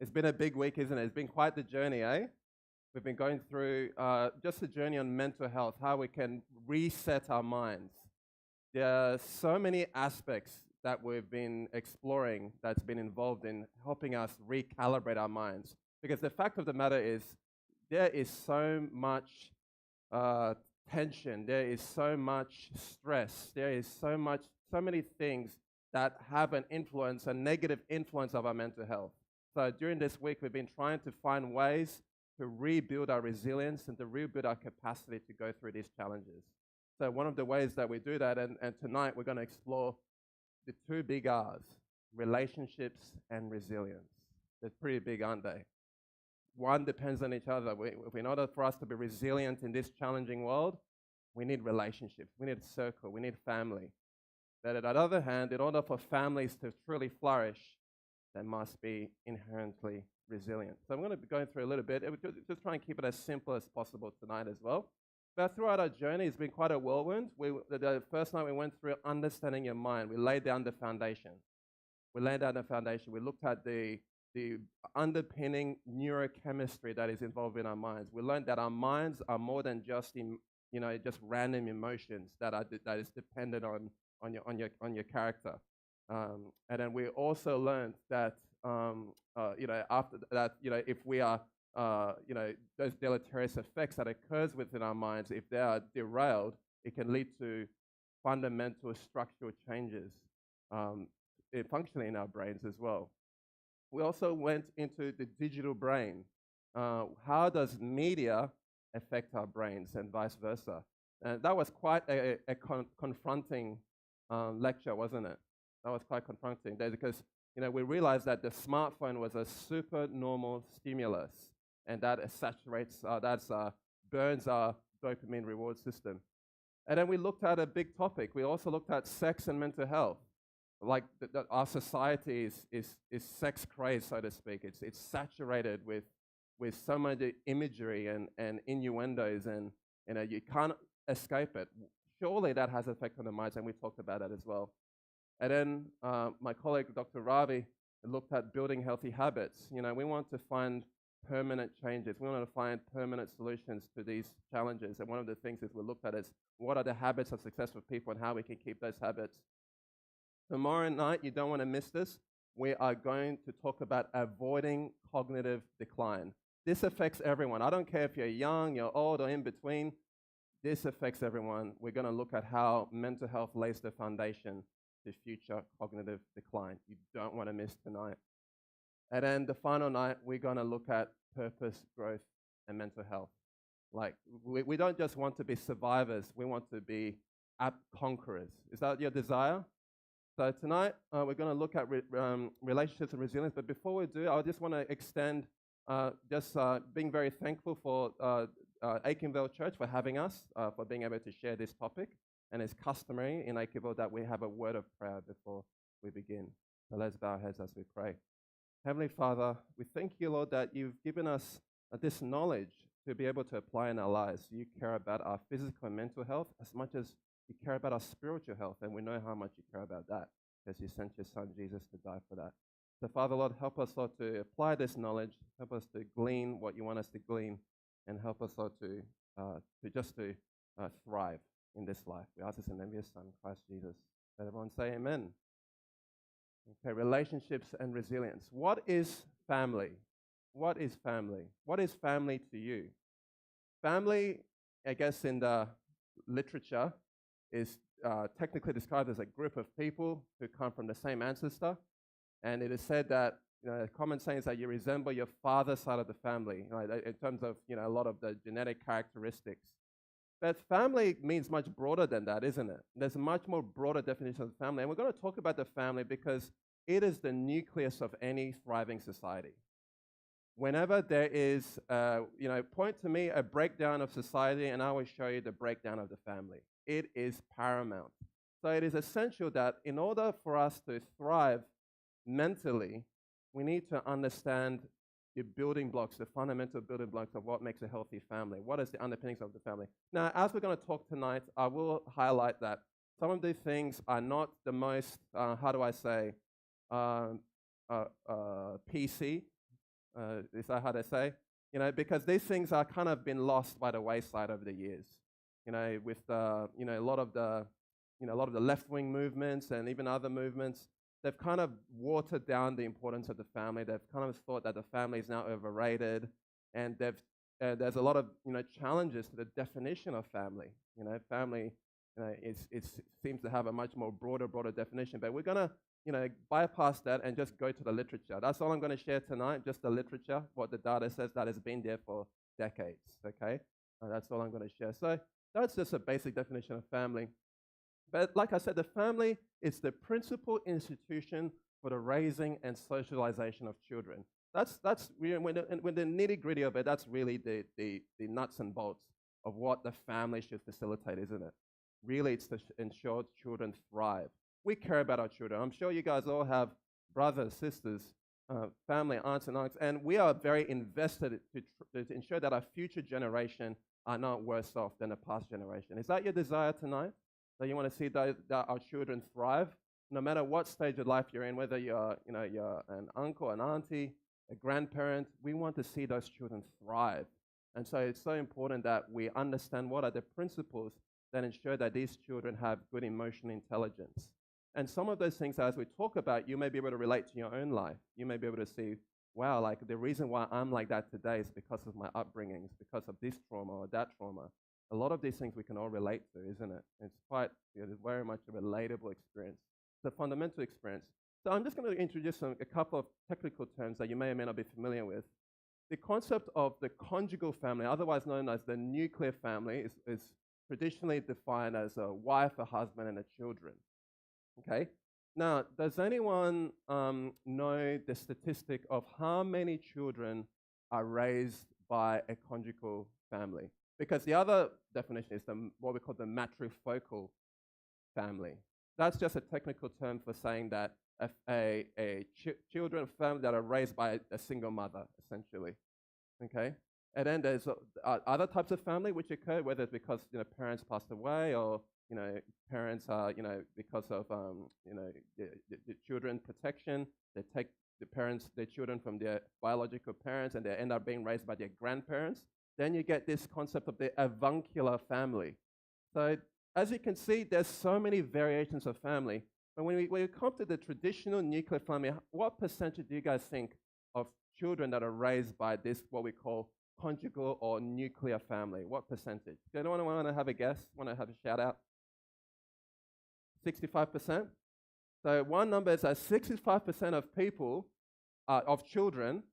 It's been a big week, isn't it? It's been quite the journey, eh? We've been going through just a journey on mental health, how we can reset our minds. There are so many aspects that we've been exploring that's been involved in helping us recalibrate our minds. Because the fact of the matter is, there is so much uh, tension, there is so much stress, there is so many things that have an influence, a negative influence of our mental health. So during this week, we've been trying to find ways to rebuild our resilience and to rebuild our capacity to go through these challenges. So one of the ways that we do that, and tonight we're going to explore the two big R's, relationships and resilience. They're pretty big, aren't they? One depends on each other. In order for us to be resilient in this challenging world, we need relationships, we need a circle, we need family. But on the other hand, in order for families to truly flourish, they must be inherently resilient. So I'm going to be going through a little bit. Just try and keep it as simple as possible tonight as well. But throughout our journey, it's been quite a whirlwind. The first night we went through understanding your mind. We laid down the foundation. We looked at the underpinning neurochemistry that is involved in our minds. We learned that our minds are more than just just random emotions that is dependent on your character. And then we also learned that after that, if we are those deleterious effects that occurs within our minds, if they are derailed, it can lead to fundamental structural changes functionally in our brains as well. We also went into the digital brain. How does media affect our brains and vice versa? And that was quite a confronting lecture, wasn't it? That was quite confronting because we realized that the smartphone was a super normal stimulus, and that burns our dopamine reward system. And then we looked at a big topic. We also looked at sex and mental health. Like our society is sex crazed, so to speak. It's saturated with so much imagery and innuendos, and you can't escape it. Surely that has effect on the minds, and we talked about that as well. And then my colleague, Dr. Ravi, looked at building healthy habits. We want to find permanent changes. We want to find permanent solutions to these challenges. And one of the things is we looked at is what are the habits of successful people and how we can keep those habits. Tomorrow night, you don't want to miss this. We are going to talk about avoiding cognitive decline. This affects everyone. I don't care if you're young, you're old, or in between. This affects everyone. We're going to look at how mental health lays the foundation to future cognitive decline. You don't want to miss tonight. And then the final night, we're going to look at purpose, growth, and mental health. Like, we don't just want to be survivors. We want to be conquerors. Is that your desire? So tonight, we're going to look at relationships and resilience. But before we do, I just want to extend being very thankful for Aitkenvale Church for having us, for being able to share this topic. And it's customary in Aitkenvale that we have a word of prayer before we begin. So let's bow our heads as we pray. Heavenly Father, we thank you, Lord, that you've given us this knowledge to be able to apply in our lives. You care about our physical and mental health as much as you care about our spiritual health, and we know how much you care about that because you sent your Son, Jesus, to die for that. So, Father, Lord, help us, Lord, to apply this knowledge, help us to glean what you want us to glean, and help us, Lord, to thrive in this life. We ask this in the name of your Son, Christ Jesus. Let everyone say amen. Okay, relationships and resilience. What is family? What is family? What is family to you? Family, I guess in the literature, is technically described as a group of people who come from the same ancestor. And it is said that, a common saying is that you resemble your father's side of the family, in terms of, a lot of the genetic characteristics. But family means much broader than that, isn't it? There's a much more broader definition of family. And we're going to talk about the family because it is the nucleus of any thriving society. Whenever there is, point to me a breakdown of society, and I will show you the breakdown of the family. It is paramount. So it is essential that in order for us to thrive mentally, we need to understand the building blocks, the fundamental building blocks of what makes a healthy family. What is the underpinnings of the family? Now, as we're going to talk tonight, I will highlight that some of these things are not the most, PC. Is that how they say? Because these things are kind of been lost by the wayside over the years. With a lot of the left-wing movements and even other movements, they've kind of watered down the importance of the family. They've kind of thought that the family is now overrated, and there's a lot of challenges to the definition of family. Family seems to have a much more broader definition. But we're gonna bypass that and just go to the literature. That's all I'm going to share tonight, just the literature, what the data says that has been there for decades, okay? That's all I'm going to share. So that's just a basic definition of family. But like I said, the family is the principal institution for the raising and socialization of children. That's when the nitty-gritty of it, that's really the nuts and bolts of what the family should facilitate, isn't it? Really, it's to ensure children thrive. We care about our children. I'm sure you guys all have brothers, sisters, family, aunts and uncles, and we are very invested to ensure that our future generation are not worse off than the past generation. Is that your desire tonight? That you want to see that our children thrive, no matter what stage of life you're in, whether you're an uncle, an auntie, a grandparent, we want to see those children thrive. And so it's so important that we understand what are the principles that ensure that these children have good emotional intelligence. And some of those things, as we talk about, you may be able to relate to your own life. You may be able to see, wow, like the reason why I'm like that today is because of my upbringing, it's because of this trauma or that trauma. A lot of these things we can all relate to, isn't it? It's very much a relatable experience. It's a fundamental experience. So I'm just going to introduce a couple of technical terms that you may or may not be familiar with. The concept of the conjugal family, otherwise known as the nuclear family, is traditionally defined as a wife, a husband, and a children. Okay. Now, does anyone know the statistic of how many children are raised by a conjugal family? Because the other definition is what we call the matrifocal family. That's just a technical term for saying that children family that are raised by a single mother, essentially. Okay. And then there's other types of family which occur, whether it's because parents passed away or parents are, because of, the children protection, they take their children from their biological parents and they end up being raised by their grandparents. Then you get this concept of the avuncular family. So as you can see, there's so many variations of family. But when we come to the traditional nuclear family, what percentage do you guys think of children that are raised by this, what we call conjugal or nuclear family? What percentage? Do anyone want to have a guess? Want to have a shout out? 65%? So one number is that 65% of people, of children,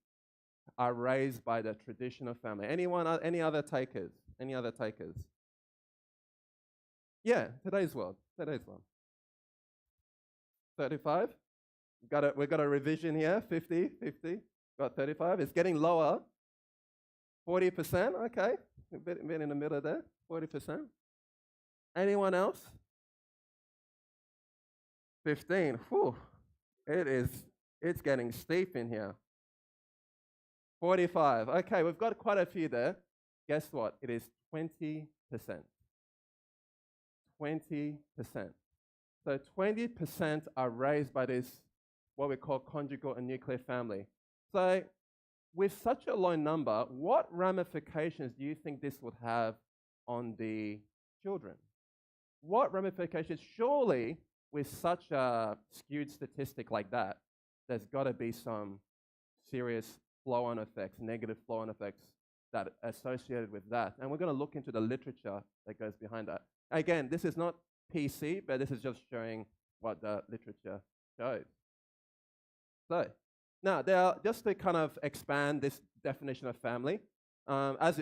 are raised by the traditional family. Any other takers? Any other takers? Yeah, today's world. 35? We've got a revision here, 50. Got 35. It's getting lower. 40%, okay. A bit in the middle there, 40%. Anyone else? 15. Whew. It's getting steep in here. 45. Okay, we've got quite a few there. Guess what? It is 20%. 20%. So 20% are raised by this, what we call conjugal and nuclear family. So with such a low number, what ramifications do you think this would have on the children? What ramifications? Surely, with such a skewed statistic like that, there's got to be some serious flow-on effects, negative flow-on effects that are associated with that. And we're going to look into the literature that goes behind that. Again, this is not PC, but this is just showing what the literature shows. So, now, just to kind of expand this definition of family, as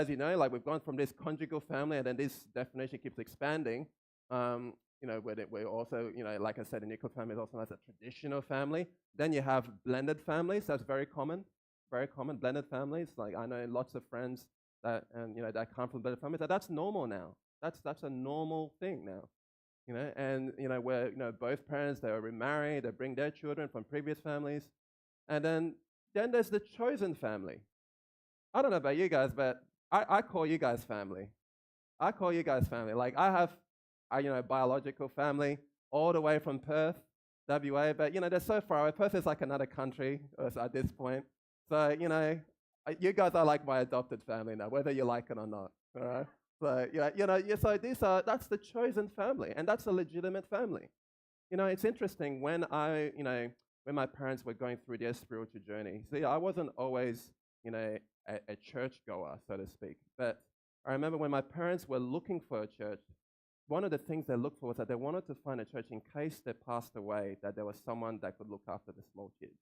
you know, like we've gone from this conjugal family, and then this definition keeps expanding. We're also, like I said, the nuclear family is also known as a traditional family. Then you have blended families. That's very common, blended families. Like I know lots of friends that come from blended families. That's normal now. That's a normal thing now. Where both parents, they are remarried, they bring their children from previous families. And then there's the chosen family. I don't know about you guys, but I call you guys family. Like I have a biological family all the way from Perth, WA, but they're so far away. Perth is like another country at this point. So, you guys are like my adopted family now, whether you like it or not. All right. So, so that's the chosen family, and that's a legitimate family. It's interesting when my parents were going through their spiritual journey. See, I wasn't always, a church goer, so to speak. But I remember when my parents were looking for a church, one of the things they looked for was that they wanted to find a church in case they passed away, that there was someone that could look after the small kids.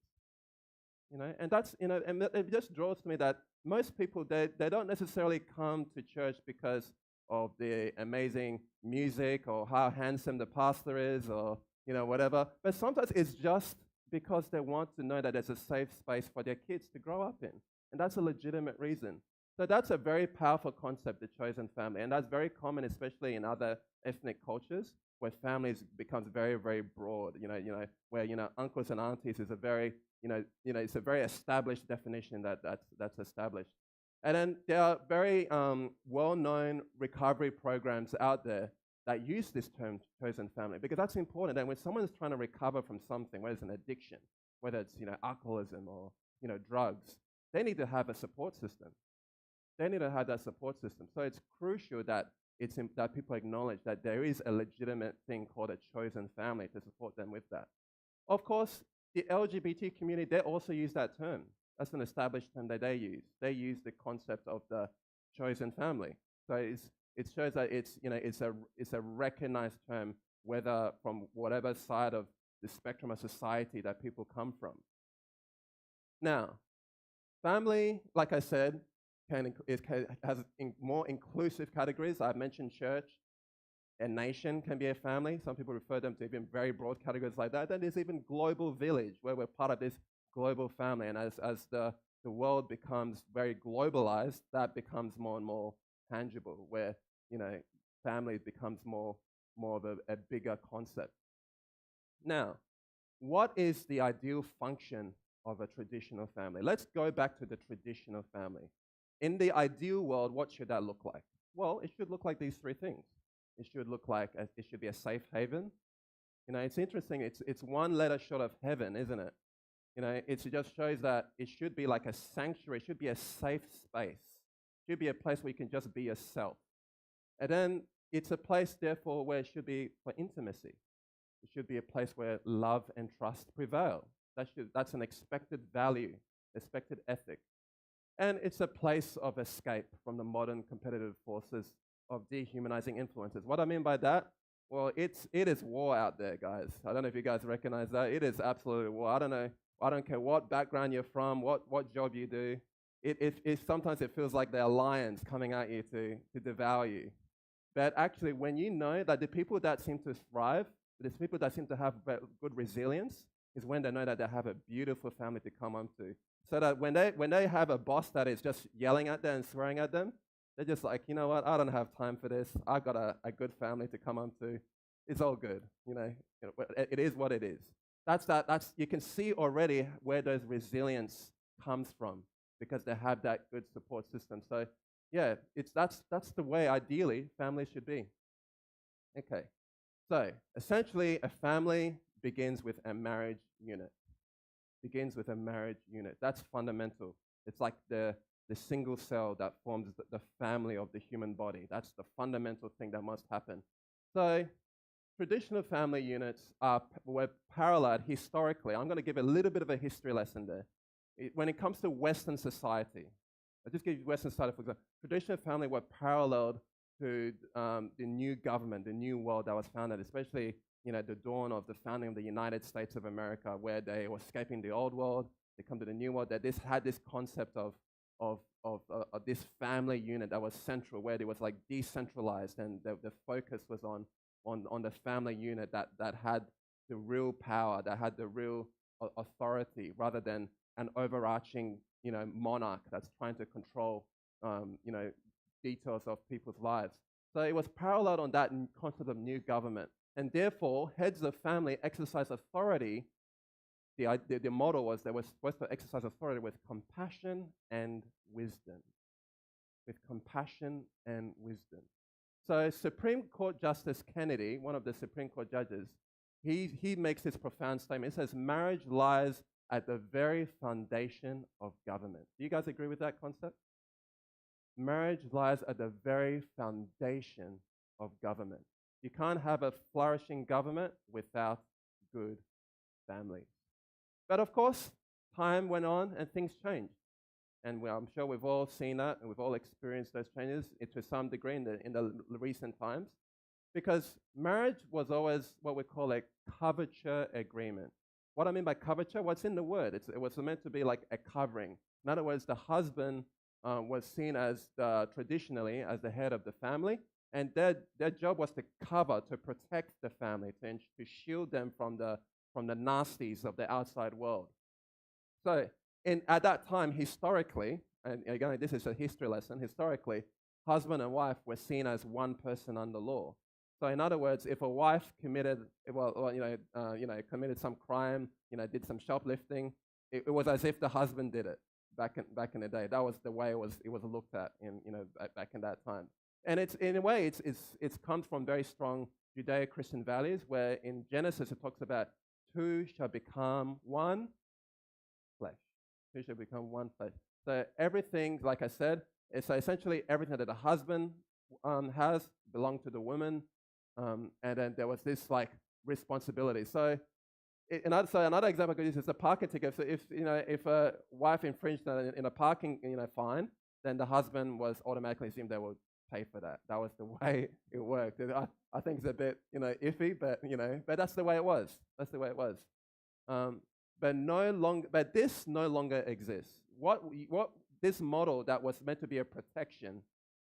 And that's, and it just draws to me that most people, they don't necessarily come to church because of the amazing music or how handsome the pastor is or, whatever. But sometimes it's just because they want to know that there's a safe space for their kids to grow up in. And that's a legitimate reason. So that's a very powerful concept, the chosen family. And that's very common, especially in other ethnic cultures, where families becomes very, very broad, where, uncles and aunties is a very, it's a very established definition that's established. And then there are very well-known recovery programs out there that use this term chosen family, because that's important. And when someone is trying to recover from something, whether it's an addiction, whether it's alcoholism or drugs, they need to have a support system. They need to have that support system. So it's crucial that that people acknowledge that there is a legitimate thing called a chosen family to support them with that. Of course, the LGBT community, they also use that term. That's an established term that they use. They use the concept of the chosen family. So it shows that it's a recognized term, whether from whatever side of the spectrum of society that people come from. Now, family, like I said, has more inclusive categories. I've mentioned church. A nation can be a family. Some people refer them to even very broad categories like that. Then there's even global village, where we're part of this global family. And as the world becomes very globalized, that becomes more and more tangible, where family becomes more of a bigger concept. Now, what is the ideal function of a traditional family? Let's go back to the traditional family. In the ideal world, what should that look like? Well, it should look like these three things. It should look like it should be a safe haven. It's interesting. It's one letter short of heaven, isn't it? It just shows that it should be like a sanctuary. It should be a safe space. It should be a place where you can just be yourself. And then it's a place, therefore, where it should be for intimacy. It should be a place where love and trust prevail. That's an expected value, expected ethic. And it's a place of escape from the modern competitive forces of dehumanizing influences. What I mean by that? Well, it is war out there, guys. I don't know if you guys recognize that. It is absolutely war. I don't care what background you're from, what job you do. Sometimes it feels like there are lions coming at you to devour you. But actually, when you know that the people that seem to thrive, the people that seem to have good resilience, is when they know that they have a beautiful family to come onto. So that when they have a boss that is just yelling at them and swearing at them, they're just like, you know what, I don't have time for this. I've got a good family to come onto. It's all good, it is what it is. That's you can see already where those resilience comes from, because they have that good support system. So yeah, that's the way ideally families should be. Okay, so essentially a family begins with a marriage unit. That's fundamental. It's like the single cell that forms the family of the human body. That's the fundamental thing that must happen. So traditional family units were paralleled historically. I'm going to give a little bit of a history lesson there. When it comes to Western society, I'll just give you Western society, for example. Traditional family were paralleled to the new government, the new world that was founded, especially the dawn of the founding of the United States of America, where they were escaping the old world, they come to the new world, that this had this concept of this family unit that was central, where it was like decentralized, and the focus was on the family unit that had the real power, that had the real authority, rather than an overarching monarch that's trying to control details of people's lives. So it was paralleled on that concept of new government. And therefore, heads of family exercise authority. The model was they were supposed to exercise authority with compassion and wisdom. So Supreme Court Justice Kennedy, one of the Supreme Court judges, he makes this profound statement. He says, marriage lies at the very foundation of government. Do you guys agree with that concept? Marriage lies at the very foundation of government. You can't have a flourishing government without good families. But of course, time went on and things changed. And I'm sure we've all seen that and we've all experienced those changes to some degree in the recent times. Because marriage was always what we call a coverture agreement. What I mean by coverture, what's in the word? It was meant to be like a covering. In other words, the husband was seen as traditionally as the head of the family, and their job was to cover, to protect the family, to shield them from the nasties of the outside world. So at that time, historically, and again, this is a history lesson, historically, husband and wife were seen as one person under law. So in other words, if a wife committed some crime, did some shoplifting, it was as if the husband did it back in the day. That was the way it was looked at back in that time. And it's in a way it's comes from very strong Judeo-Christian values, where in Genesis it talks about two shall become one flesh. Two shall become one flesh. So everything, like I said, so essentially everything that the husband has belonged to the woman, and then there was this like responsibility. So another example I could use is a parking ticket. So if a wife infringed in a parking fine, then the husband was automatically assumed they would pay for that. That was the way it worked. I think it's a bit iffy, but that's the way it was. That's the way it was. But this no longer exists. What this model that was meant to be a protection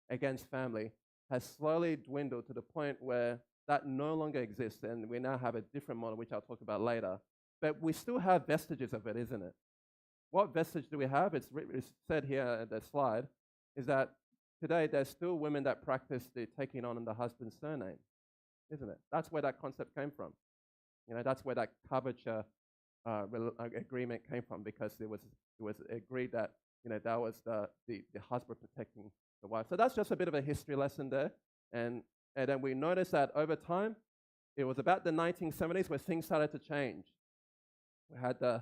against family has slowly dwindled to the point where that no longer exists, and we now have a different model, which I'll talk about later. But we still have vestiges of it, isn't it? What vestige do we have? It's said here at the slide, is that today there's still women that practice the taking on the husband's surname, isn't it? That's where that concept came from. That's where that coverture agreement came from, because it was agreed that that was the husband protecting the wife. So that's just a bit of a history lesson there. And then we noticed that over time, it was about the 1970s where things started to change. We had the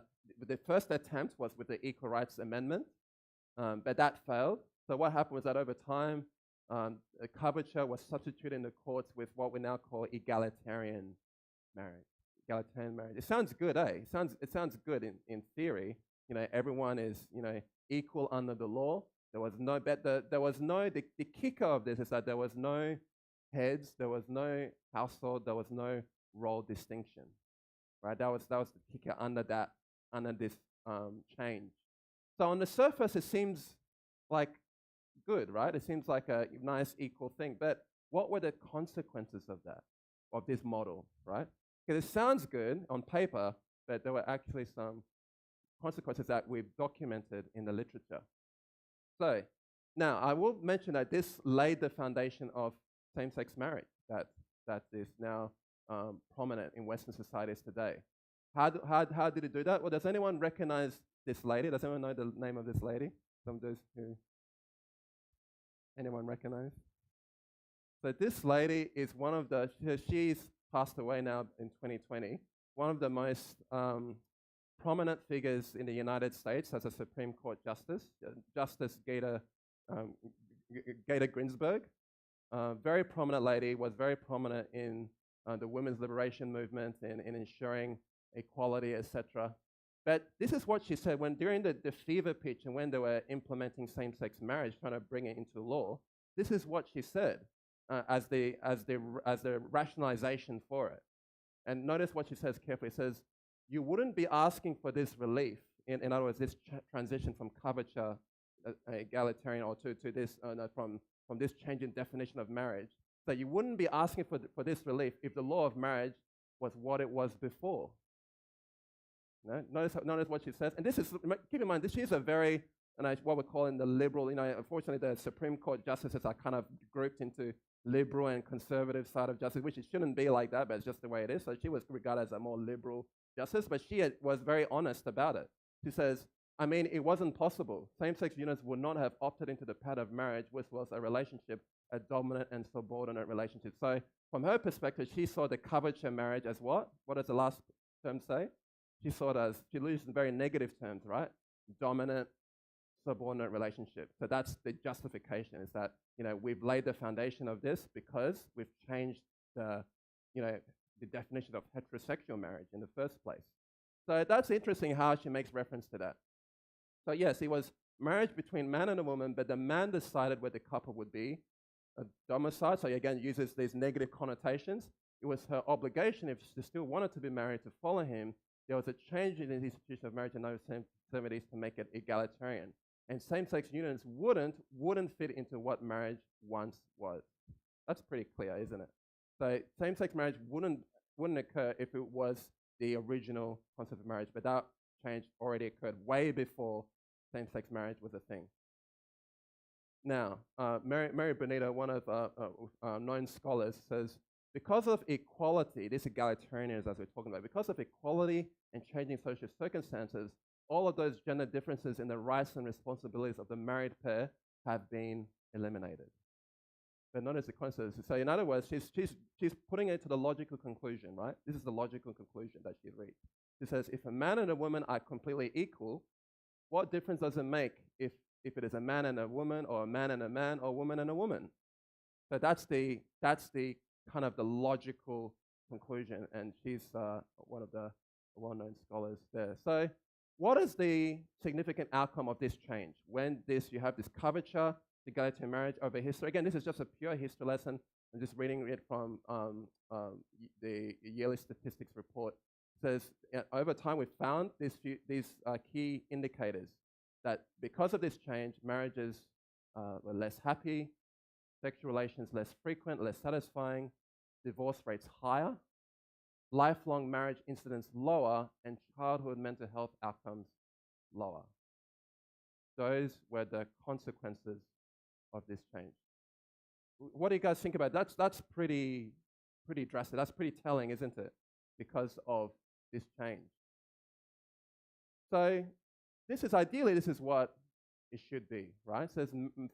first attempt was with the Equal Rights Amendment, but that failed. So what happened was that over time, coverture was substituted in the courts with what we now call egalitarian marriage. Egalitarian marriage. It sounds good, eh? It sounds good in theory. Everyone is equal under the law. There was no the kicker of this is that there was no heads, there was no household, there was no role distinction, right? That was the kicker under this change. So on the surface, it seems like good, right? It seems like a nice equal thing. But what were the consequences of this model, right? Because it sounds good on paper, but there were actually some consequences that we've documented in the literature. So now I will mention that this laid the foundation of same-sex marriage that is now prominent in Western societies today. How did it do that? Well, does anyone recognize this lady? Does anyone know the name of this lady? Some of those who anyone recognize? So this lady is one of she's passed away now in 2020, one of the most prominent figures in the United States as a Supreme Court justice, Justice Gator Ginsburg. Very prominent lady, was very prominent in the women's liberation movement and in ensuring equality, etc. But this is what she said during the fever pitch and when they were implementing same-sex marriage, trying to bring it into law. This is what she said as the rationalization for it. And notice what she says carefully. It says, you wouldn't be asking for this relief, in other words, this transition from coverture, egalitarian, or to this, from this change in definition of marriage. So you wouldn't be asking for this relief if the law of marriage was what it was before. No? Notice what she says. And keep in mind, she is a very, what we're calling the liberal, unfortunately the Supreme Court justices are kind of grouped into liberal and conservative side of justice, which it shouldn't be like that, but it's just the way it is. So she was regarded as a more liberal justice, but she was very honest about it. She says, it wasn't possible. Same-sex unions would not have opted into the path of marriage, which was a dominant and subordinate relationship. So from her perspective, she saw the coverture marriage as what? What does the last term say? she saw it as, she used in very negative terms, right? Dominant, subordinate relationship. So that's the justification, is that, we've laid the foundation of this because we've changed the, you know, the definition of heterosexual marriage in the first place. So that's interesting how she makes reference to that. So yes, it was marriage between man and a woman, but the man decided where the couple would be domiciled. So again, uses these negative connotations. It was her obligation, if she still wanted to be married, to follow him. There was a change in the institution of marriage in the 1970s to make it egalitarian. And same-sex unions wouldn't fit into what marriage once was. That's pretty clear, isn't it? So same-sex marriage wouldn't occur if it was the original concept of marriage, but that change already occurred way before same-sex marriage was a thing. Now, Mary Bonita, one of known scholars, says, because of equality, this egalitarianism as we're talking about, because of equality and changing social circumstances, all of those gender differences in the rights and responsibilities of the married pair have been eliminated. But notice the consequences. So in other words, she's putting it to the logical conclusion, right? This is the logical conclusion that she reads. She says, if a man and a woman are completely equal, what difference does it make if it is a man and a woman, or a man and a man, or a woman and a woman? So that's the kind of the logical conclusion, and she's one of the well-known scholars there. So what is the significant outcome of this change? When you have this curvature, egalitarian marriage over history. Again, this is just a pure history lesson. I'm just reading it from the yearly statistics report. It says, over time we've found these key indicators that because of this change, marriages were less happy, sexual relations less frequent, less satisfying, divorce rates higher, lifelong marriage incidents lower, and childhood mental health outcomes lower. Those were the consequences of this change. What do you guys think about that? That's pretty drastic. That's pretty telling, isn't it? Because of this change. So this is what it should be, right? It says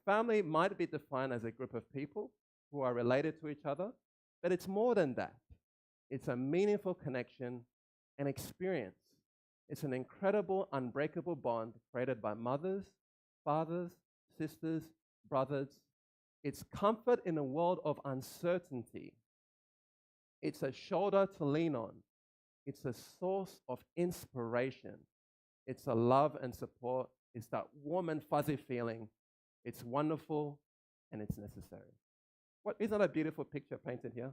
family might be defined as a group of people who are related to each other, but it's more than that. It's a meaningful connection and experience. It's an incredible, unbreakable bond created by mothers, fathers, sisters, brothers. It's comfort in a world of uncertainty. It's a shoulder to lean on. It's a source of inspiration. It's a love and support. It's that warm and fuzzy feeling. It's wonderful and it's necessary. Isn't that a beautiful picture painted here?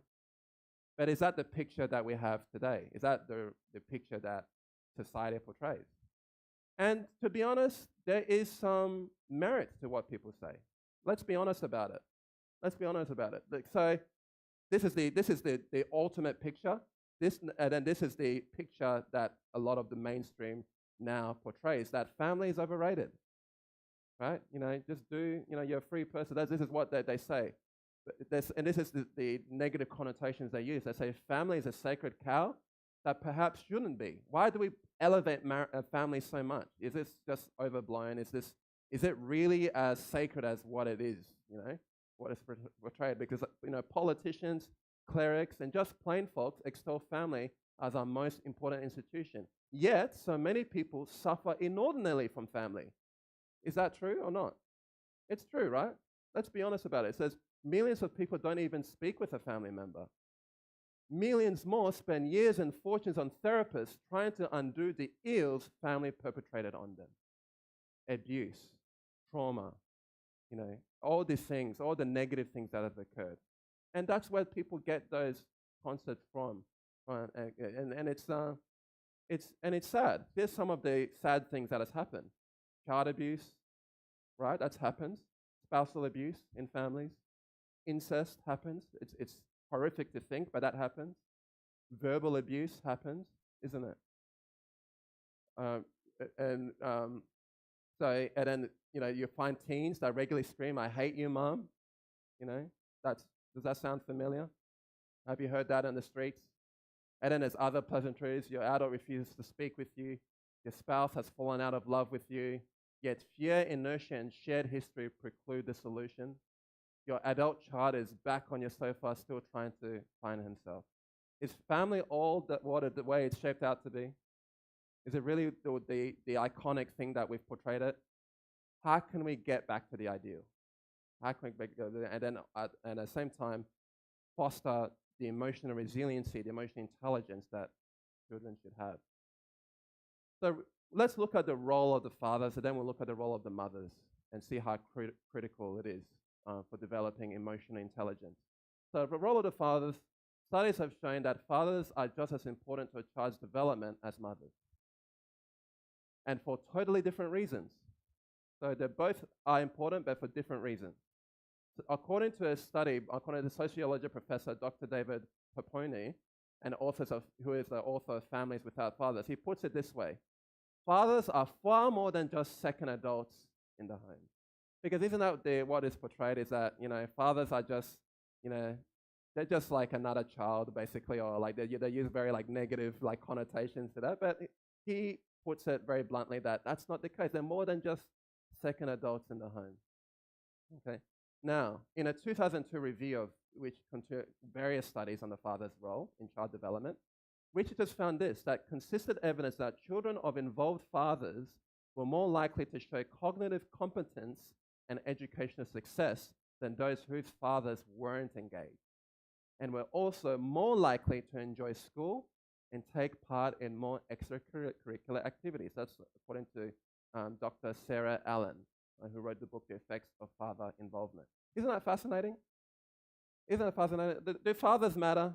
But is that the picture that we have today? Is that the picture that society portrays? And to be honest, there is some merit to what people say. Let's be honest about it. So this is the ultimate picture. And then this is the picture that a lot of the mainstream now portrays, that family is overrated, right? Just you're a free person. This is what they say. And this is the negative connotations they use. They say family is a sacred cow that perhaps shouldn't be. Why do we elevate family so much? Is this just overblown? Is it really as sacred as what it is? What is portrayed? Because politicians, clerics, and just plain folks extol family as our most important institution. Yet, so many people suffer inordinately from family. Is that true or not? It's true, right? Let's be honest about it. It says millions of people don't even speak with a family member. Millions more spend years and fortunes on therapists trying to undo the ills family perpetrated on them. Abuse, trauma, all these things, all the negative things that have occurred. And that's where people get those concepts from. And it's sad. Here's some of the sad things that has happened. Child abuse, right? That's happened. Spousal abuse in families. Incest happens. It's horrific to think, but that happens. Verbal abuse happens, isn't it? And then you find teens that regularly scream, "I hate you, Mom." Does that sound familiar? Have you heard that in the streets? And then there's other pleasantries. Your adult refuses to speak with you. Your spouse has fallen out of love with you. Yet fear, inertia, and shared history preclude the solution. Your adult child is back on your sofa still trying to find himself. Is family all the way it's shaped out to be? Is it really the iconic thing that we've portrayed it? How can we get back to the ideal? How can we go there? And then at the same time, foster the emotional resiliency, the emotional intelligence that children should have. So let's look at the role of the fathers, and then we'll look at the role of the mothers and see how critical it is for developing emotional intelligence. So the role of the fathers, studies have shown that fathers are just as important to a child's development as mothers, and for totally different reasons. So they both are important, but for different reasons. So according to a study, according to sociology professor Dr. David Poponi, and who is the author of Families Without Fathers, he puts it this way: fathers are far more than just second adults in the home. Because isn't that what is portrayed is that, fathers are just, they're just like another child, basically, or like they use very like negative like connotations to that. But he puts it very bluntly that that's not the case. They're more than just second adults in the home. Okay. Now, in a 2002 review which contained various studies on the father's role in child development, researchers found that consistent evidence that children of involved fathers were more likely to show cognitive competence and educational success than those whose fathers weren't engaged, and were also more likely to enjoy school and take part in more extracurricular activities. That's according to Dr. Sarah Allen, who wrote the book, The Effects of Father Involvement. Isn't that fascinating? Isn't that fascinating? Do fathers matter?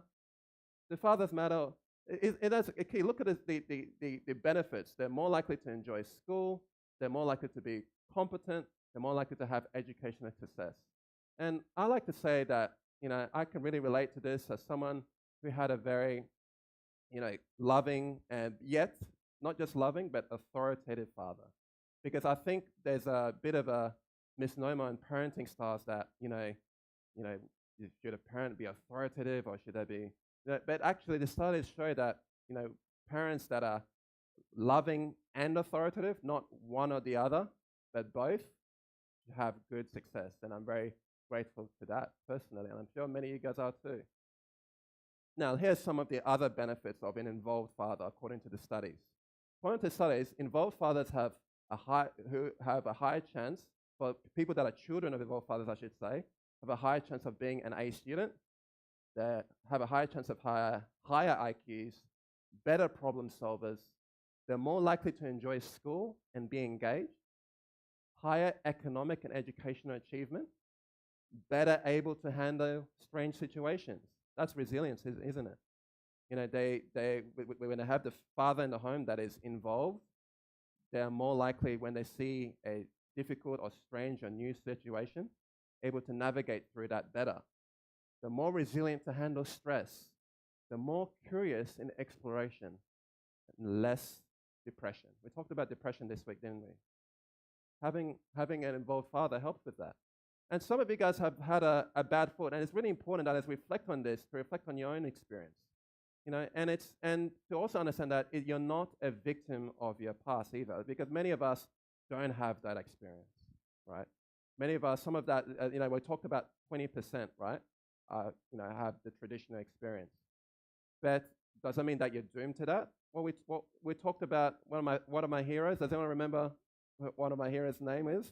Do fathers matter? Okay, look at the benefits. They're more likely to enjoy school. They're more likely to be competent. They're more likely to have educational success. And I like to say that, I can really relate to this as someone who had a very, loving and yet not just loving, but authoritative father. Because I think there's a bit of a misnomer in parenting styles that, should a parent be authoritative or should they be? But actually, the studies show that, parents that are loving and authoritative, not one or the other, but both, have good success. And I'm very grateful to that personally, and I'm sure many of you guys are too. Now, here's some of the other benefits of an involved father, according to the studies. According to studies, involved fathers have a high chance, for people that are children of involved fathers, I should say, have a higher chance of being an A student. They have a higher chance of higher IQs, better problem solvers. They're more likely to enjoy school and be engaged, higher economic and educational achievement, better able to handle strange situations. That's resilience, isn't it? When they have the father in the home that is involved, they're more likely, when they see a difficult or strange or new situation, able to navigate through that better. They're more resilient to handle stress. They're more curious in exploration, and less depression. We talked about depression this week, didn't we? Having an involved father helps with that. And some of you guys have had a bad foot, and it's really important that as we reflect on this, to reflect on your own experience. And to also understand that you're not a victim of your past either, because many of us don't have that experience, right? Many of us, some of that, we talked about 20%, right? Have the traditional experience. But does that mean that you're doomed to that? Well, we talked about one of my heroes. Does anyone remember what one of my heroes' name is?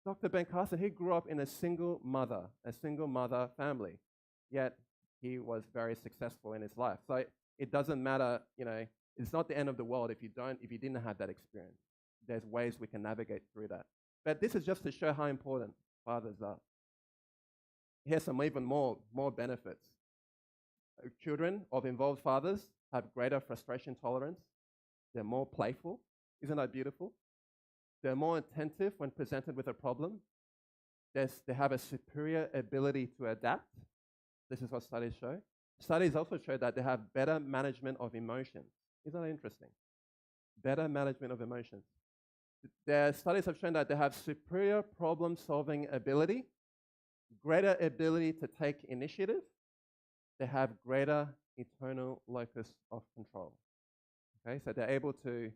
Dr. Ben Carson. He grew up in a single mother family, yet he was very successful in his life. So it doesn't matter, it's not the end of the world if you didn't have that experience. There's ways we can navigate through that. But this is just to show how important fathers are. Here's some even more benefits. Children of involved fathers have greater frustration tolerance. They're more playful. Isn't that beautiful? They're more attentive when presented with a problem. They have a superior ability to adapt. This is what studies show. Studies also show that they have better management of emotions. Isn't that interesting? Better management of emotions. Their studies have shown that they have superior problem-solving ability, greater ability to take initiative. They have greater internal locus of control. Okay, so they're able to,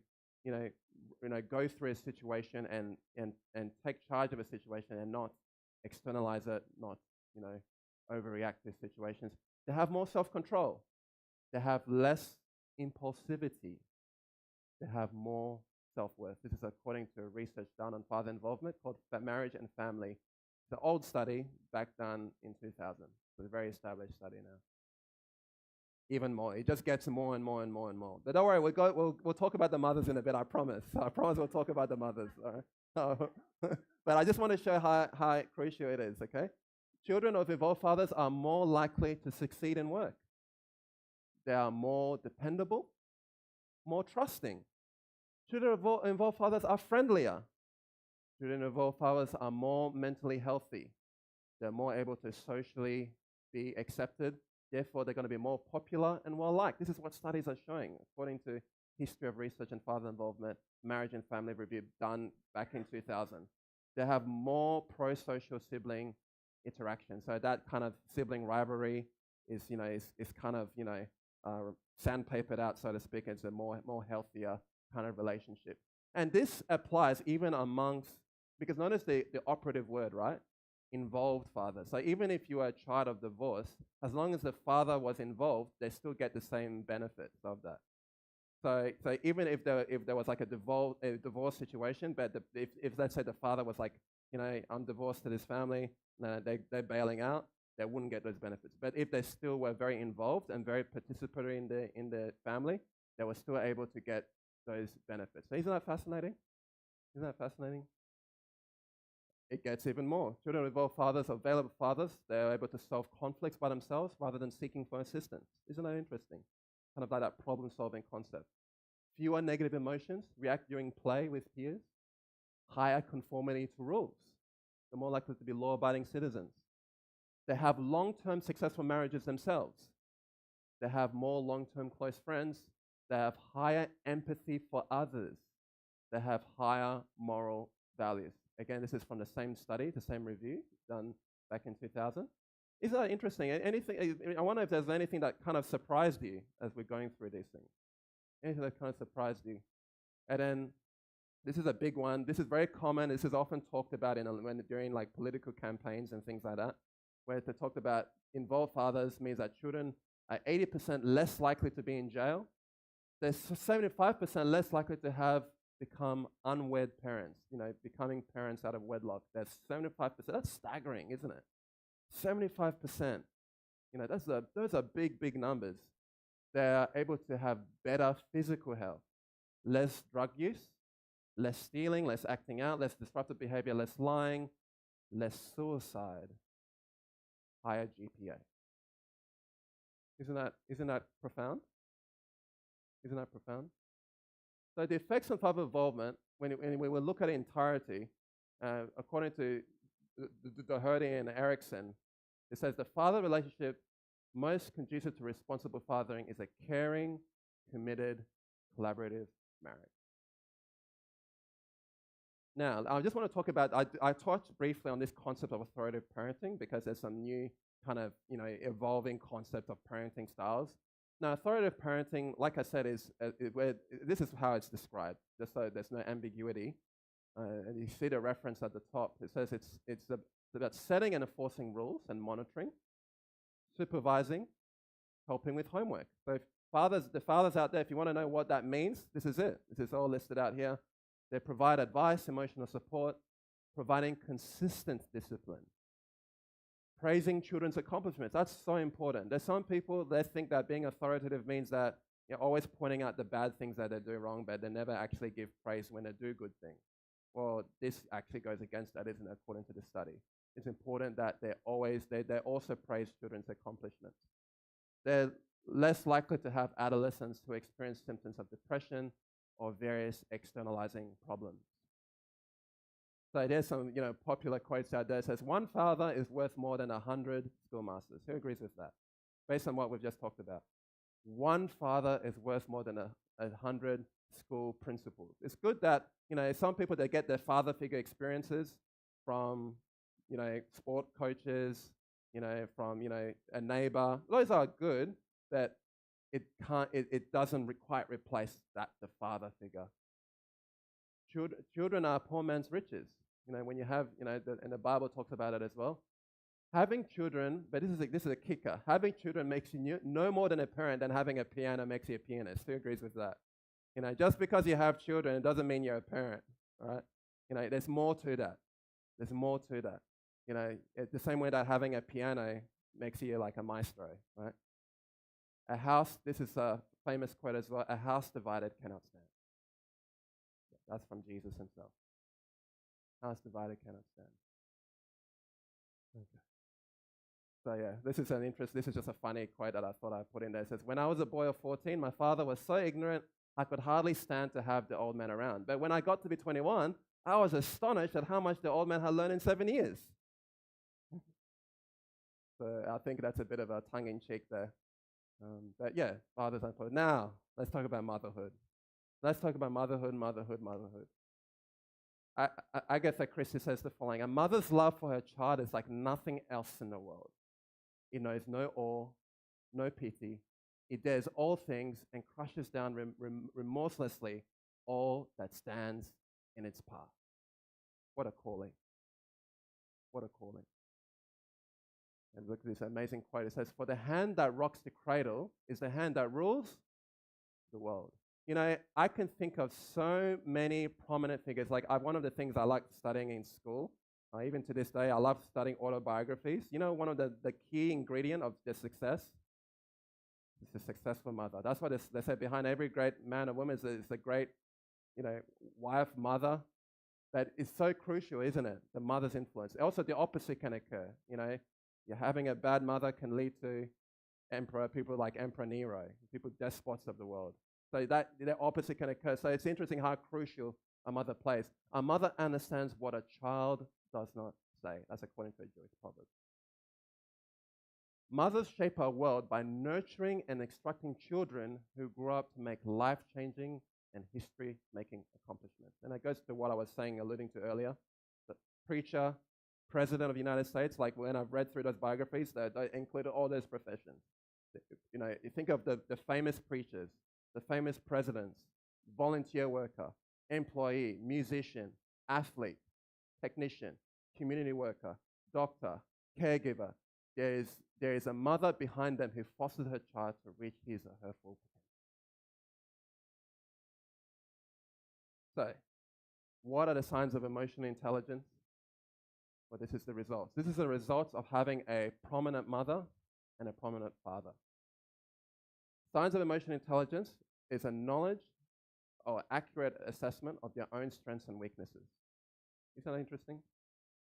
go through a situation and take charge of a situation and not externalize it, not, overreact to situations. They have more self-control. They have less impulsivity. they have more self-worth. This is according to research done on father involvement called Marriage and Family. It's an old study back done in 2000. It's a very established study now. Even more. It just gets more and more and more and more. But don't worry, we'll talk about the mothers in a bit, I promise. I promise we'll talk about the mothers. All right? But I just want to show how crucial it is, okay? Children of involved fathers are more likely to succeed in work. They are more dependable, more trusting. Children of involved fathers are friendlier. Children of involved fathers are more mentally healthy. They're more able to socially be accepted. Therefore, they're going to be more popular and well-liked. This is what studies are showing, according to History of Research and Father Involvement, Marriage and Family Review done back in 2000. They have more pro-social sibling interaction. So that kind of sibling rivalry is kind of, sandpapered out, so to speak. It's a more healthier kind of relationship. And this applies even amongst, because notice the operative word, right? Involved father. So even if you are a child of divorce, as long as the father was involved, they still get the same benefits of that. So even if there was like a divorce situation, but if let's say the father was like, I'm divorced to this family, they're bailing out, they wouldn't get those benefits. But if they still were very involved and very participatory in the family, they were still able to get those benefits. So isn't that fascinating? Isn't that fascinating? It gets even more. Children of involved fathers, available fathers, they're able to solve conflicts by themselves rather than seeking for assistance. Isn't that interesting? Kind of like that problem-solving concept. Fewer negative emotions, react during play with peers, higher conformity to rules. They're more likely to be law-abiding citizens. They have long-term successful marriages themselves. They have more long-term close friends. They have higher empathy for others. They have higher moral values. Again, this is from the same study, the same review done back in 2000. Isn't that interesting? I wonder if there's anything that kind of surprised you as we're going through these things. Anything that kind of surprised you. And then this is a big one. This is very common. This is often talked about during like political campaigns and things like that, where they talked about involved fathers means that children are 80% less likely to be in jail. They're 75% less likely to become unwed parents, becoming parents out of wedlock. That's 75%. That's staggering, isn't it? 75%. Those are big, big numbers. They are able to have better physical health, less drug use, less stealing, less acting out, less disruptive behavior, less lying, less suicide, higher GPA. Isn't that profound? Isn't that profound? So the effects of father involvement, when we look at it entirety, according to Doherty and Erickson, it says the father relationship most conducive to responsible fathering is a caring, committed, collaborative marriage. Now, I just want to talk about, I touched briefly on this concept of authoritative parenting because there's some new kind of, evolving concept of parenting styles. Now, authoritative parenting, like I said, this is how it's described, just so there's no ambiguity. And you see the reference at the top. It says it's about setting and enforcing rules and monitoring, supervising, helping with homework. So if the fathers out there, if you want to know what that means, this is it. This is all listed out here. They provide advice, emotional support, providing consistent discipline, praising children's accomplishments. That's so important. There's some people that think that being authoritative means that you're always pointing out the bad things that they do wrong, but they never actually give praise when they do good things. Well, this actually goes against that, isn't it, according to the study. It's important that they also praise children's accomplishments. They're less likely to have adolescents who experience symptoms of depression or various externalizing problems. So there's some popular quotes out there. It says, one father is worth more than 100 schoolmasters. Who agrees with that? Based on what we've just talked about. One father is worth more than 100 school principals. It's good that, some people, they get their father figure experiences from, sport coaches, from, a neighbor. Those are good, but it doesn't quite replace the father figure. Children are poor man's riches. When you have, and the Bible talks about it as well. Having children, but this is a kicker. Having children makes you no more than a parent than having a piano makes you a pianist. Who agrees with that? Just because you have children, it doesn't mean you're a parent, right? There's more to that. There's more to that. It's the same way that having a piano makes you like a maestro, right? A house, this is a famous quote as well, a house divided cannot stand. That's from Jesus himself. House divided cannot stand. Okay. So yeah, this is just a funny quote that I thought I'd put in there. It says, when I was a boy of 14, my father was so ignorant, I could hardly stand to have the old man around. But when I got to be 21, I was astonished at how much the old man had learned in 7 years. So I think that's a bit of a tongue-in-cheek there. But yeah, fathers are important. Now, let's talk about motherhood. Let's talk about motherhood. I guess that Christy says the following: a mother's love for her child is like nothing else in the world. It knows no awe, no pity. It dares all things and crushes down remorselessly all that stands in its path. What a calling. What a calling. And look at this amazing quote. It says, for the hand that rocks the cradle is the hand that rules the world. I can think of so many prominent figures. Like one of the things I like studying in school, even to this day, I love studying autobiographies. One of the key ingredient of their success is a successful mother. That's what they say behind every great man or woman is a great, wife, mother. That is so crucial, isn't it? The mother's influence. Also, the opposite can occur. You're having a bad mother can lead to people like Emperor Nero, people despots of the world. So that the opposite can occur. So it's interesting how crucial a mother plays. A mother understands what a child does not say. That's according to a Jewish proverb. Mothers shape our world by nurturing and instructing children who grow up to make life-changing and history-making accomplishments. And that goes to what I was saying, alluding to earlier. The preacher, president of the United States, like when I've read through those biographies, they included all those professions. You think of the famous preachers, the famous presidents, volunteer worker, employee, musician, athlete, technician, community worker, doctor, caregiver. There is a mother behind them who fosters her child to reach his or her full potential. So, what are the signs of emotional intelligence? Well, this is the results. This is the results of having a prominent mother and a prominent father. Signs of emotional intelligence is a knowledge or accurate assessment of their own strengths and weaknesses. Isn't that interesting?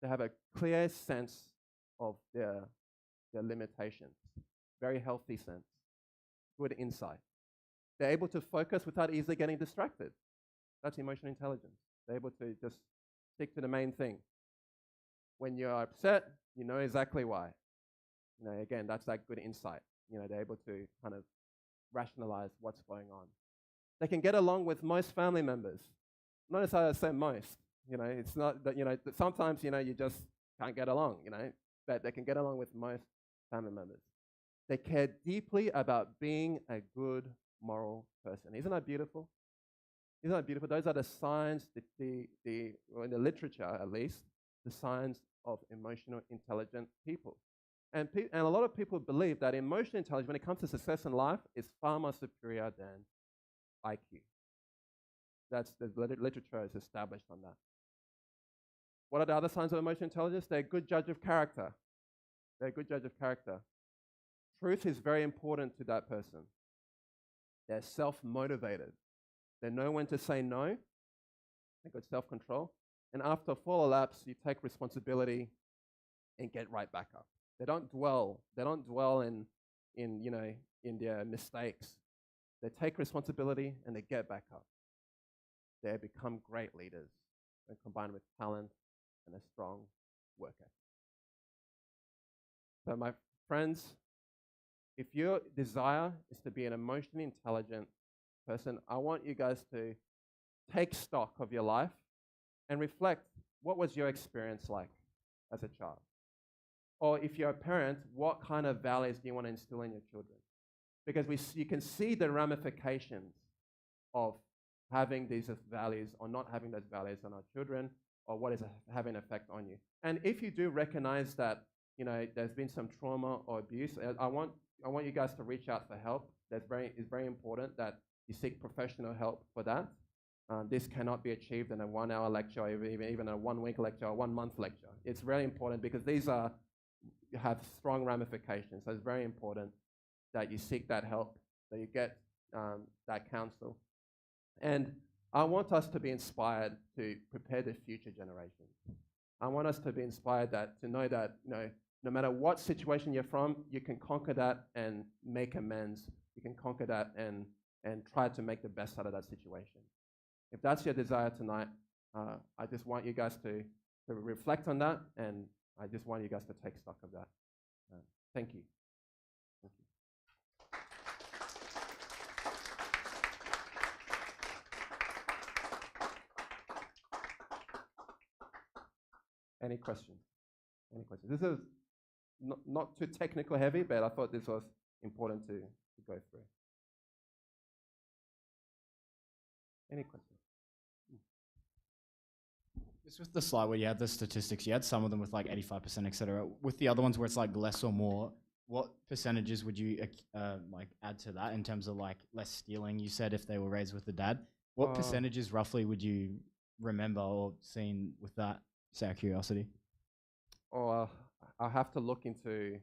They have a clear sense of their limitations, very healthy sense, good insight. They're able to focus without easily getting distracted. That's emotional intelligence. They're able to just stick to the main thing. When you're upset, you know exactly why. Again, that's that good insight. They're able to kind of rationalize what's going on. They can get along with most family members. Notice how I say most. It's not that, sometimes, you just can't get along, but they can get along with most family members. They care deeply about being a good moral person. Isn't that beautiful? Isn't that beautiful? Those are the signs, in the literature at least, the signs of emotional intelligent people. And a lot of people believe that emotional intelligence, when it comes to success in life, is far more superior than IQ. That's the literature is established on that. What are the other signs of emotional intelligence? They're a good judge of character. They're a good judge of character. Truth is very important to that person. They're self-motivated. They know when to say no. They've got self-control. And after a fall lapse, you take responsibility and get right back up. They don't dwell in their mistakes. They take responsibility and they get back up. They become great leaders when combined with talent and a strong work ethic. So my friends, if your desire is to be an emotionally intelligent person, I want you guys to take stock of your life and reflect, what was your experience like as a child? Or if you're a parent, what kind of values do you want to instill in your children? Because you can see the ramifications of having these values or not having those values on our children, or what is having an effect on you. And if you do recognize that there's been some trauma or abuse, I want you guys to reach out for help. It's very important that you you seek professional help for that. This cannot be achieved in a 1-hour lecture, or even a 1-week lecture or 1-month lecture. It's very important because these have strong ramifications. So it's very important that you seek that help, that you get that counsel. And I want us to be inspired to prepare the future generations. I want us to be inspired to know that no matter what situation you're from, you can conquer that and make amends. You can conquer that and try to make the best out of that situation. If that's your desire tonight, I just want you guys to reflect on that, and I just want you guys to take stock of that. Thank you. Thank you. Any questions? Any questions? This is not too technical heavy, but I thought this was important to go through. Any questions? Just with the slide where you had the statistics, you had some of them with like 85%, etc. With the other ones where it's like less or more, what percentages would you like add to that in terms of like less stealing? You said if they were raised with the dad, what percentages roughly would you remember or seen with that? Just out of curiosity. Or I'll have to look into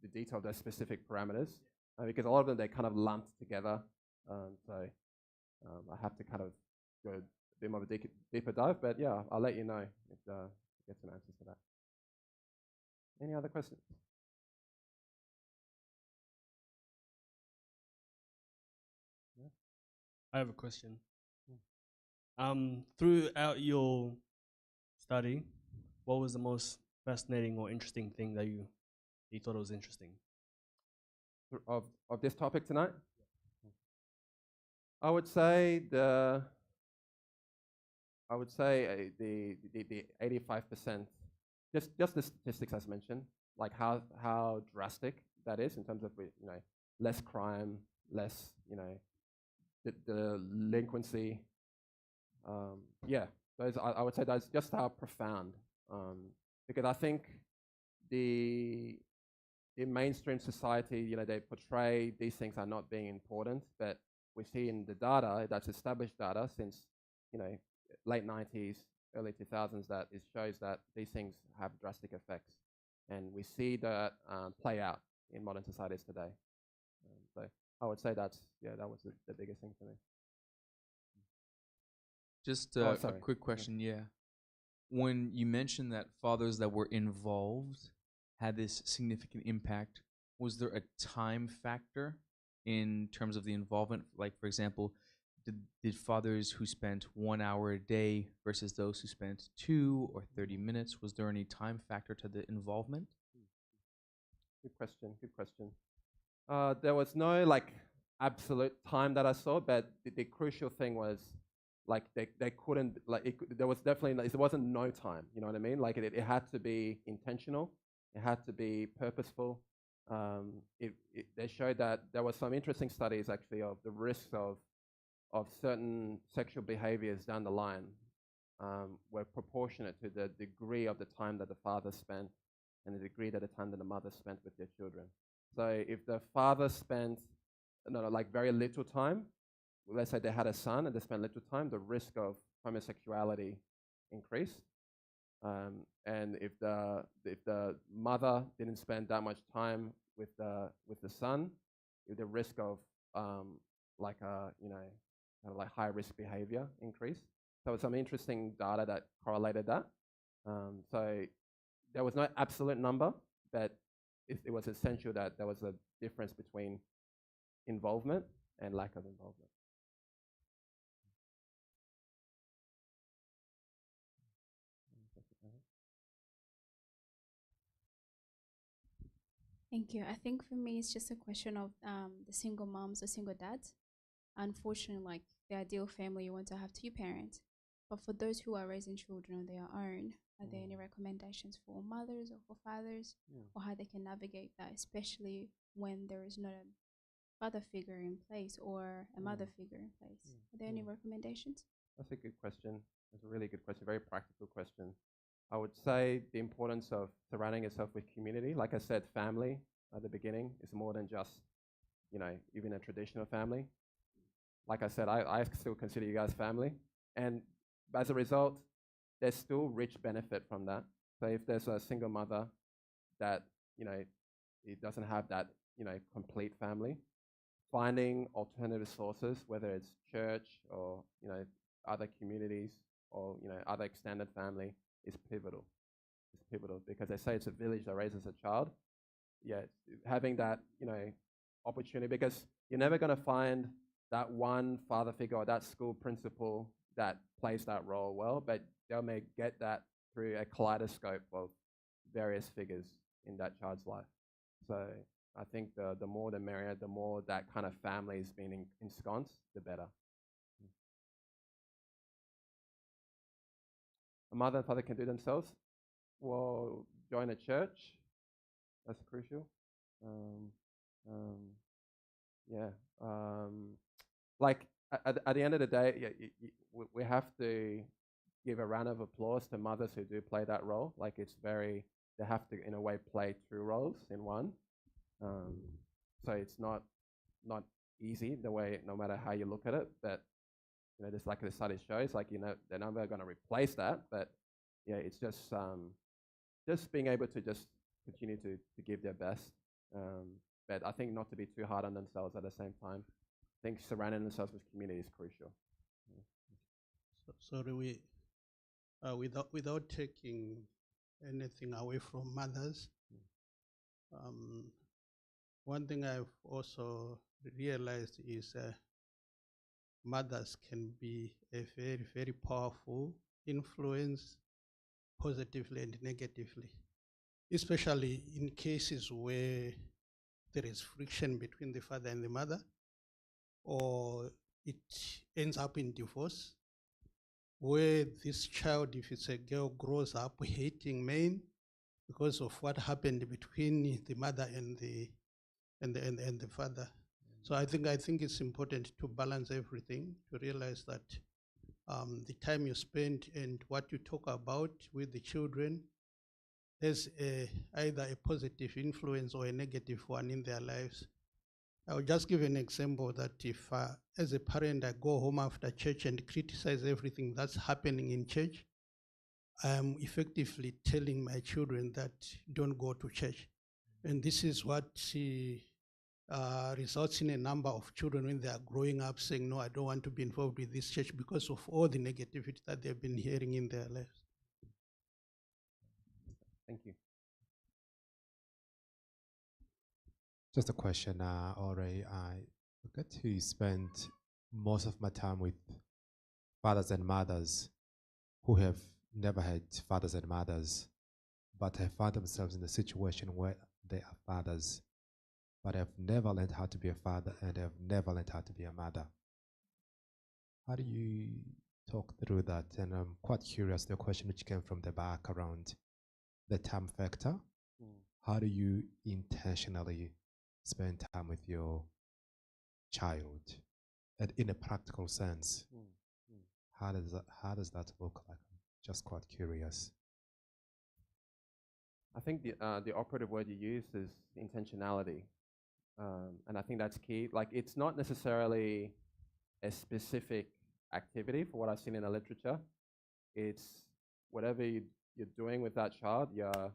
the detail of those specific parameters because a lot of them they kind of lumped together. So I have to kind of go a bit more of a deeper dive. But yeah, I'll let you know if I get some answers to that. Any other questions? Yeah. I have a question. Throughout your study, what was the most fascinating or interesting thing that you thought it was interesting? Of this topic tonight? I would say the 85%, just the statistics as mentioned, like how drastic that is in terms of less crime, less the delinquency. Those I would say that's just how profound. Because I think the mainstream society, they portray these things are not being important, but we see in the data, that's established data since, late 90s, early 2000s, that it shows that these things have drastic effects. And we see that play out in modern societies today. So I would say that was the biggest thing for me. Just a quick question, yeah. When you mentioned that fathers that were involved had this significant impact, was there a time factor in terms of the involvement? Like, for example, did fathers who spent 1 hour a day versus those who spent 2 or 30 minutes, was there any time factor to the involvement? Good question. There was no absolute time that I saw, but the crucial thing was they couldn't there was definitely it wasn't no time. You know what I mean? Like it had to be intentional. It had to be purposeful. They showed that there were some interesting studies actually of the risks of certain sexual behaviors down the line were proportionate to the degree of the time that the father spent and the degree that the time that the mother spent with their children. So if the father spent very little time, let's say they had a son and they spent little time, the risk of homosexuality increased. And if the mother didn't spend that much time with the son, the risk of high risk behavior increased. So some interesting data that correlated that. So there was no absolute number, but it was essential that there was a difference between involvement and lack of involvement. Thank you. I think for me, it's just a question of the single moms or single dads. Unfortunately, the ideal family, you want to have 2 parents. But for those who are raising children on their own, are there any recommendations for mothers or for fathers, or how they can navigate that, especially when there is not a father figure in place or a mother figure in place? Are there any recommendations? That's a good question. That's a really good question, very practical question. I would say the importance of surrounding yourself with community. Like I said, family at the beginning is more than just, even a traditional family. like I said, I still consider you guys family. And as a result, there's still rich benefit from that. So if there's a single mother that, it doesn't have that, complete family, finding alternative sources, whether it's church or, other communities or, other extended family, is pivotal. It's pivotal because they say it's a village that raises a child. Yeah, having that, opportunity, because you're never going to find that one father figure or that school principal that plays that role well, but they may get that through a kaleidoscope of various figures in that child's life. So I think the more the merrier, the more that kind of family is being ensconced, the better. A mother and father can do themselves. Well, join a church. That's crucial. Yeah. Like at the end of the day, we have to give a round of applause to mothers who do play that role. Like they have to in a way play two roles in one. So it's not easy the way, no matter how you look at it. But just like the study shows, like they're never going to replace that. But yeah, it's just being able to just continue to give their best. But I think not to be too hard on themselves at the same time. I think surrounding themselves with community is crucial. So without taking anything away from mothers, one thing I've also realized is mothers can be a very, very powerful influence, positively and negatively, especially in cases where there is friction between the father and the mother, or it ends up in divorce, where this child, if it's a girl, grows up hating men because of what happened between the mother and the father. So I think it's important to balance everything, to realize that the time you spend and what you talk about with the children has either a positive influence or a negative one in their lives. I will just give an example that if, as a parent, I go home after church and criticize everything that's happening in church, I am effectively telling my children that don't go to church. And this is what results in a number of children when they are growing up saying, no, I don't want to be involved with this church because of all the negativity that they've been hearing in their lives. Thank you. Just a question, Ore. I get to spend most of my time with fathers and mothers who have never had fathers and mothers, but have found themselves in a situation where they are fathers, but have never learned how to be a father and have never learned how to be a mother. How do you talk through that? And I'm quite curious, the question which came from the back around the time factor. How do you intentionally spend time with your child, and in a practical sense? How does that look like? I'm just quite curious. I think the operative word you used is intentionality, and I think that's key. Like, it's not necessarily a specific activity for what I've seen in the literature. It's whatever you're doing with that child, you're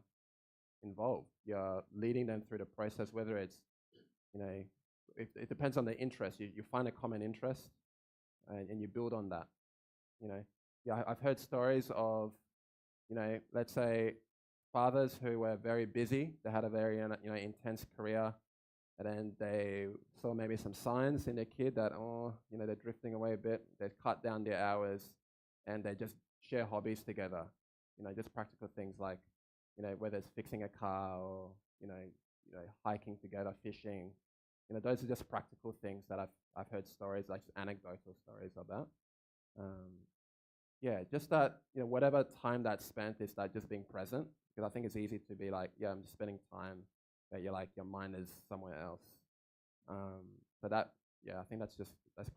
involved. You're leading them through the process, whether it's, it depends on the interest. You find a common interest, and you build on that. Yeah, I've heard stories of, let's say fathers who were very busy. They had a very, intense career, and then they saw maybe some signs in their kid that, they're drifting away a bit. They cut down their hours, and they just share hobbies together. Just practical things like, whether it's fixing a car or, hiking together, fishing. Those are just practical things that I've heard stories, like anecdotal stories about. Yeah, just that, whatever time that's spent is that just being present, because I think it's easy to be like, yeah, I'm just spending time, but you're like, your mind is somewhere else. So that, yeah, I think that's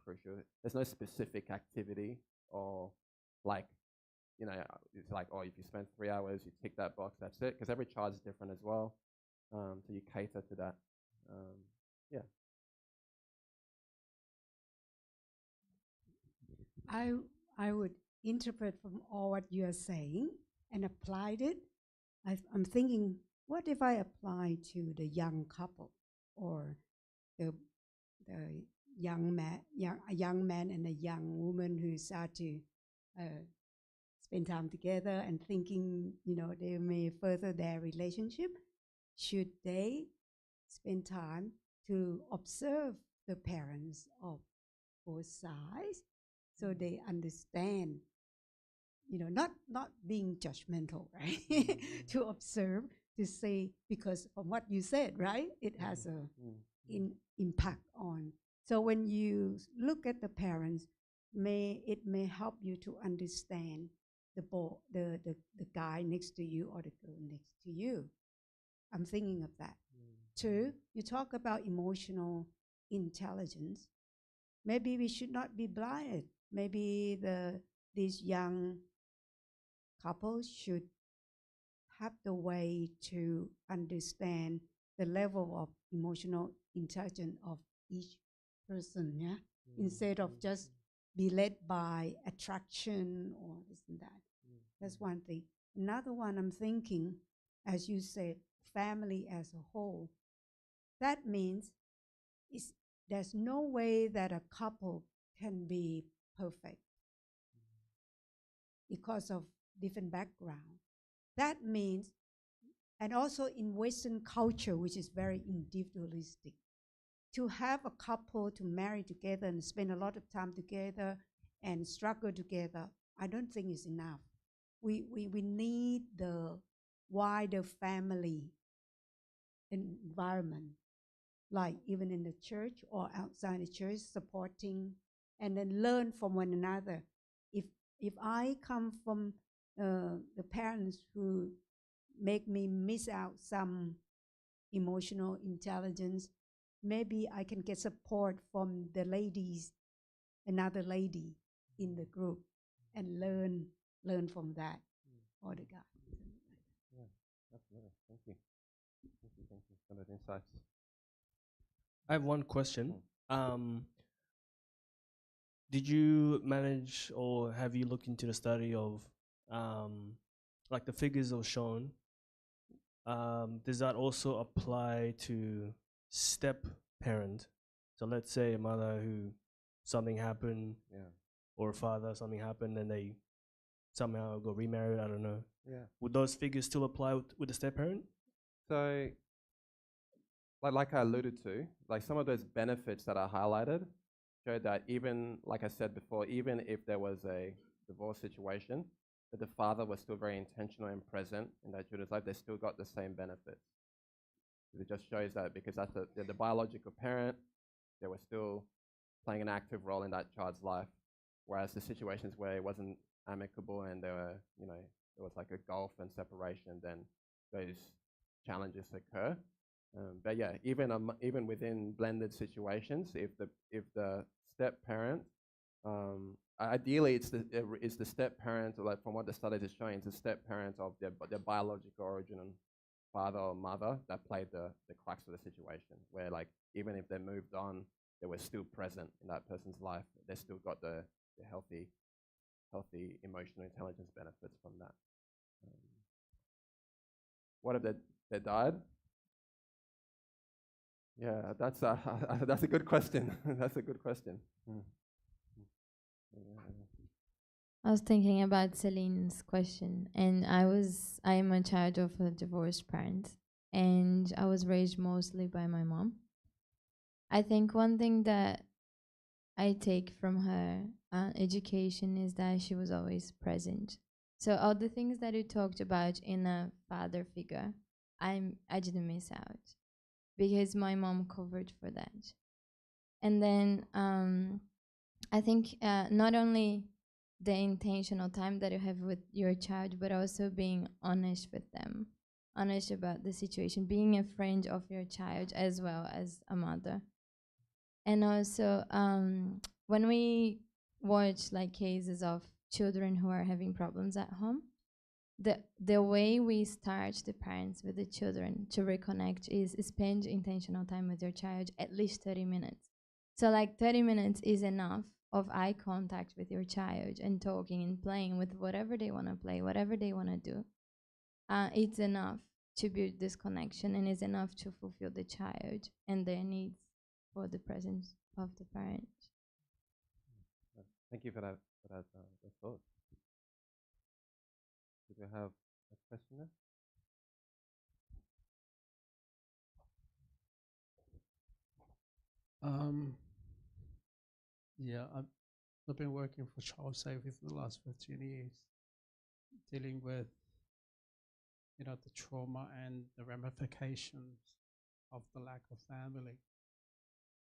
crucial. There's no specific activity or like, it's like, if you spend 3 hours, you tick that box, that's it, because every child is different as well. So you cater to that. Yeah. I I would interpret from all what you are saying and applied it. I'm thinking, what if I apply to the young couple or the the a young man and a young woman who start to spend time together and thinking, they may further their relationship. Should they spend time to observe the parents of both sides so they understand, not being judgmental, right? To observe, to say, because from what you said, right, it has a impact on. So when you look at the parents, it may help you to understand the guy next to you or the girl next to you. I'm thinking of that. Two, you talk about emotional intelligence. Maybe we should not be blind. Maybe these young couples should have the way to understand the level of emotional intelligence of each person, yeah? Instead of just be led by attraction or this and that. That's one thing. Another one I'm thinking, as you said, family as a whole. That means there's no way that a couple can be perfect because of different background. That means, and also in Western culture, which is very individualistic, to have a couple to marry together and spend a lot of time together and struggle together, I don't think is enough. We need the wider family environment, like even in the church or outside the church, supporting and then learn from one another. If I come from the parents who make me miss out some emotional intelligence, maybe I can get support from the ladies, another lady in the group, and learn from that, or the guy. Yeah, absolutely. Thank you. Thank you for those insights. I have one question. Did you manage, or have you looked into the study of, like the figures that were shown? Does that also apply to step parent? So let's say a mother who something happened, or a father something happened, and they somehow got remarried. I don't know. Yeah. Would those figures still apply with the step parent? So, like I alluded to, like some of those benefits that I highlighted showed that even, like I said before, even if there was a divorce situation, that the father was still very intentional and present in that children's life, they still got the same benefits. It just shows that because that's the biological parent, they were still playing an active role in that child's life. Whereas the situations where it wasn't amicable and there were, there was like a gulf and separation, then those challenges occur. But yeah, even within blended situations, if the step parent, ideally it's the step parent, like from what the studies is showing, it's the step parent of their biological origin and father or mother that played the crux of the situation. Where like even if they moved on, they were still present in that person's life. They still got the healthy emotional intelligence benefits from that. What if they died? Yeah, that's a good question. That's a good question. I was thinking about Celine's question, and I am a child of a divorced parent, and I was raised mostly by my mom. I think one thing that I take from her education is that she was always present. So all the things that you talked about in a father figure, I didn't miss out because my mom covered for that. And then I think not only the intentional time that you have with your child, but also being honest with them, honest about the situation, being a friend of your child as well as a mother. And also, when we watch like cases of children who are having problems at home, the way we start the parents with the children to reconnect is spend intentional time with your child, at least 30 minutes. So like 30 minutes is enough of eye contact with your child and talking and playing with whatever they want to play, whatever they want to do, it's enough to build this connection, and is enough to fulfill the child and their needs for the presence of the parent. Thank you for that thought. Do we have a question there? Yeah, I've been working for child safety for the last 15 years, dealing with, the trauma and the ramifications of the lack of family.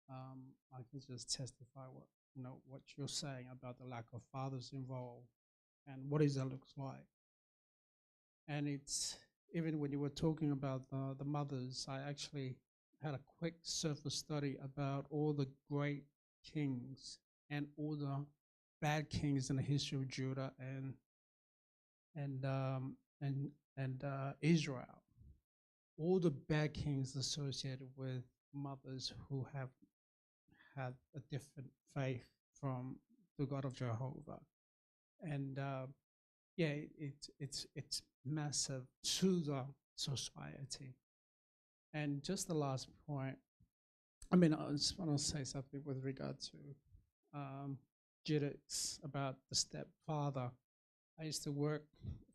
I can just testify what you're saying about the lack of fathers involved and what does that look like. And it's, even when you were talking about the mothers, I actually had a quick surface study about all the great kings and all the bad kings in the history of Judah and Israel. All the bad kings associated with mothers who have had a different faith from the God of Jehovah, and it's massive to the society. And just the last point, I just want to say something with regard to Judith's about the stepfather. I used to work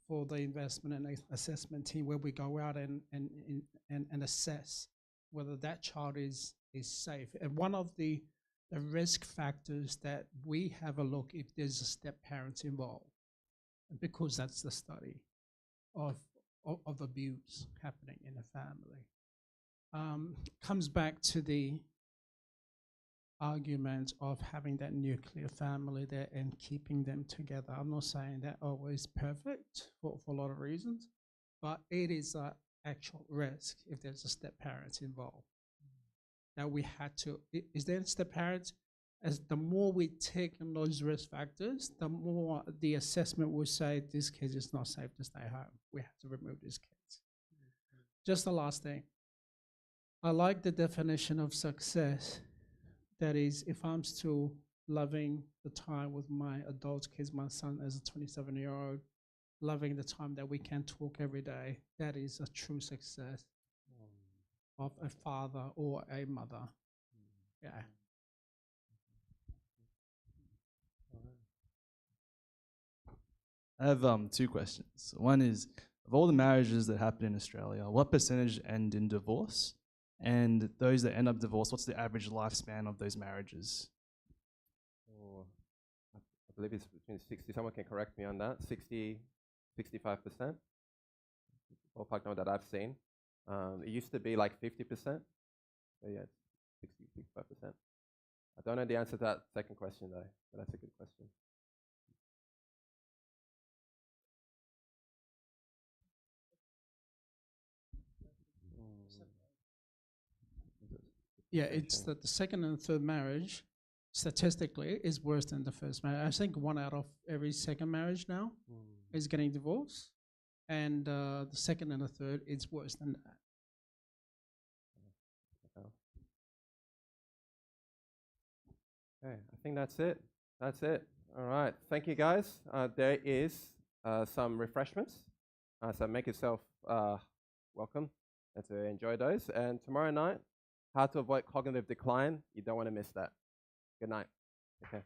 for the investment and assessment team where we go out and assess whether that child is safe. And one of the risk factors that we have a look if there's a step parents involved, because that's the study of abuse happening in a family. Comes back to the argument of having that nuclear family there and keeping them together. I'm not saying that always perfect for a lot of reasons, but it is an actual risk if there's a step parent involved. That we had to, is there step parents? As the more we take on those risk factors, the more the assessment will say this kid is not safe to stay home. We have to remove these kids. Just the last thing. I like the definition of success. That is, if I'm still loving the time with my adult kids, my son as a 27-year-old, loving the time that we can talk every day, that is a true success of a father or a mother. Yeah. I have two questions. One is, of all the marriages that happen in Australia, what percentage end in divorce? And those that end up divorced, what's the average lifespan of those marriages? I believe it's between 60, someone can correct me on that, 60, 65%. Ballpark number that I've seen. It used to be like 50%. So yeah, 60, 65%. I don't know the answer to that second question though, but that's a good question. Yeah, it's that the second and third marriage, statistically, is worse than the first marriage. I think 1 out of every second marriage now is getting divorced, and the second and the third is worse than that. Okay, I think that's it. That's it. All right. Thank you, guys. There is some refreshments, so make yourself welcome and to enjoy those. And tomorrow night, how to avoid cognitive decline. You don't want to miss that. Good night. Okay.